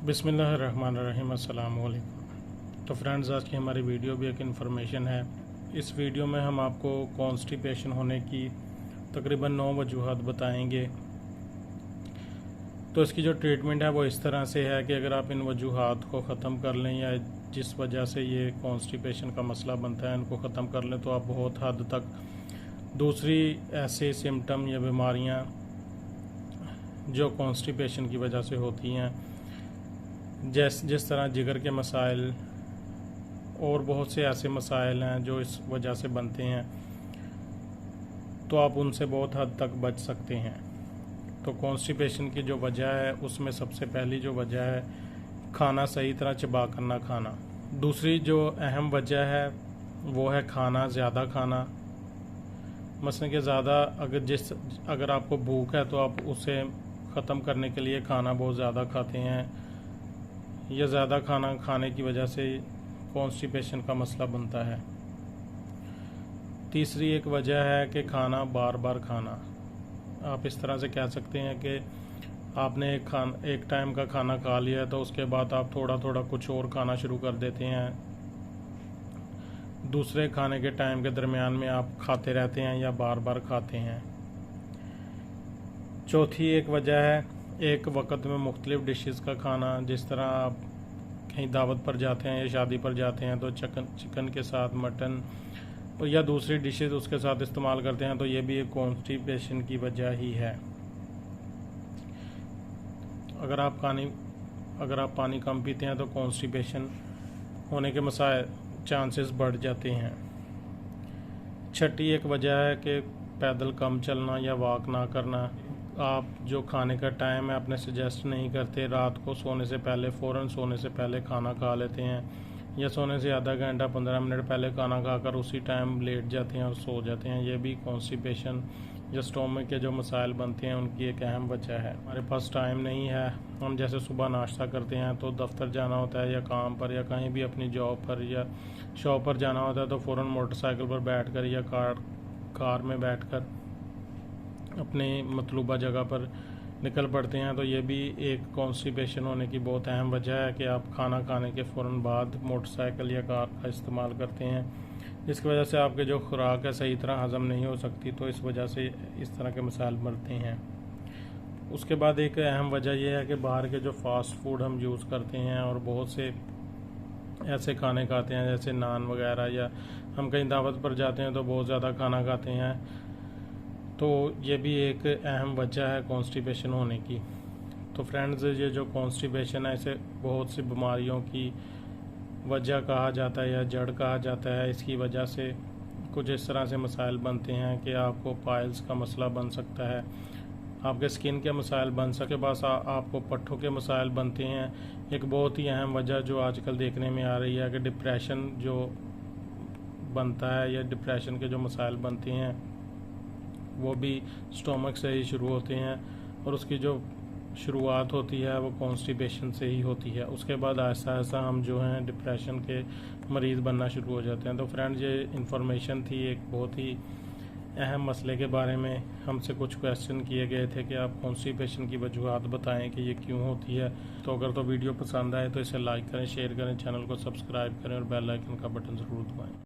बिस्मिल्लाहिर्रहमानिर्रहीम, अस्सलाम वालेकुम। तो फ्रेंड्स, आज की हमारी वीडियो भी एक इन्फॉर्मेशन है। इस वीडियो में हम आपको कॉन्स्टिपेशन होने की तकरीबन 9 वजूहात बताएंगे। तो इसकी जो ट्रीटमेंट है वो इस तरह से है कि अगर आप इन वजूहात को ख़त्म कर लें या जिस वजह से ये कॉन्स्टिपेशन का मसला बनता है इनको ख़त्म कर लें, तो आप बहुत हद तक दूसरी ऐसे सिम्टम या बीमारियां जो कॉन्स्टिपेशन की वजह से होती हैं, जिस तरह जिगर के मसाइल और बहुत से ऐसे मसाइल हैं जो इस वजह से बनते हैं, तो आप उनसे बहुत हद तक बच सकते हैं। तो कॉन्स्टिपेशन की जो वजह है उसमें सबसे पहली जो वजह है खाना सही तरह चबा कर ना खाना। दूसरी जो अहम वजह है वो है खाना ज़्यादा खाना। मसलन कि ज़्यादा अगर आपको भूख है तो आप उसे ख़त्म करने के लिए खाना बहुत ज़्यादा खाते हैं, या ज़्यादा खाना खाने की वजह से कॉन्स्टिपेशन का मसला बनता है। तीसरी एक वजह है कि खाना बार बार खाना। आप इस तरह से कह सकते हैं कि आपने एक टाइम का खाना खा लिया है तो उसके बाद आप थोड़ा थोड़ा कुछ और खाना शुरू कर देते हैं। दूसरे खाने के टाइम के दरमियान में आप खाते रहते हैं या बार बार खाते हैं। चौथी एक वजह है एक वक्त में मुख्तलिफ डिशेस का खाना। जिस तरह आप कहीं दावत पर जाते हैं या शादी पर जाते हैं तो चिकन के साथ मटन या दूसरी डिशेस उसके साथ इस्तेमाल करते हैं, तो ये भी एक कॉन्स्टिपेशन की वजह ही है। अगर आप पानी कम पीते हैं तो कॉन्स्टिपेशन होने के चांसेस बढ़ जाते हैं। छठी एक वजह है कि पैदल कम चलना या वॉक ना करना। आप जो खाने का टाइम है अपने सजेस्ट नहीं करते, रात को सोने से पहले फ़ौरन सोने से पहले खाना खा लेते हैं, या सोने से आधा घंटा 15 मिनट पहले खाना खाकर उसी टाइम लेट जाते हैं और सो जाते हैं। ये भी कॉन्स्टिपेशन या स्टोमक के जो मसाइल बनते हैं उनकी एक अहम वजह है। हमारे पास टाइम नहीं है, हम जैसे सुबह नाश्ता करते हैं तो दफ्तर जाना होता है या काम पर या कहीं भी अपनी जॉब पर या शॉप पर जाना होता है, तो फ़ौरन मोटरसाइकिल पर बैठकर या कार में बैठकर अपने मतलूबा जगह पर निकल पड़ते हैं। तो ये भी एक कॉन्स्टिपेशन होने की बहुत अहम वजह है कि आप खाना खाने के फ़ौरन बाद मोटरसाइकिल या कार का इस्तेमाल करते हैं, जिसकी वजह से आपके जो खुराक है सही तरह हज़म नहीं हो सकती, तो इस वजह से इस तरह के मसाइल बनते हैं। उसके बाद एक अहम वजह यह है कि बाहर के जो फास्ट फूड हम यूज़ करते हैं और बहुत से ऐसे खाने खाते हैं जैसे नान वगैरह, या हम कहीं दावत पर जाते हैं तो बहुत ज़्यादा खाना खाते हैं, तो ये भी एक अहम वजह है कॉन्स्टिपेशन होने की। तो फ्रेंड्स, ये जो कॉन्स्टिपेशन है इसे बहुत सी बीमारियों की वजह कहा जाता है या जड़ कहा जाता है। इसकी वजह से कुछ इस तरह से मसाइल बनते हैं कि आपको पाइल्स का मसला बन सकता है, आपके स्किन के मसाइल बन सके, बस आपको पट्ठों के मसाइल बनते हैं। एक बहुत ही अहम वजह जो आजकल देखने में आ रही है कि डिप्रेशन जो बनता है या डिप्रेशन के जो मसाइल बनते हैं वो भी स्टोमक से ही शुरू होते हैं, और उसकी जो शुरुआत होती है वो कॉन्स्टिपेशन से ही होती है। उसके बाद आहिस्ता आहिस्ता हम जो हैं डिप्रेशन के मरीज़ बनना शुरू हो जाते हैं। तो फ्रेंड्स, ये इन्फॉर्मेशन थी एक बहुत ही अहम मसले के बारे में। हमसे कुछ क्वेश्चन किए गए थे कि आप कॉन्स्टिपेशन की वजूहात बताएं कि ये क्यों होती है। तो अगर तो वीडियो पसंद आए तो इसे लाइक करें, शेयर करें, चैनल को सब्सक्राइब करें और बेल आइकन का बटन ज़रूर दबाएं।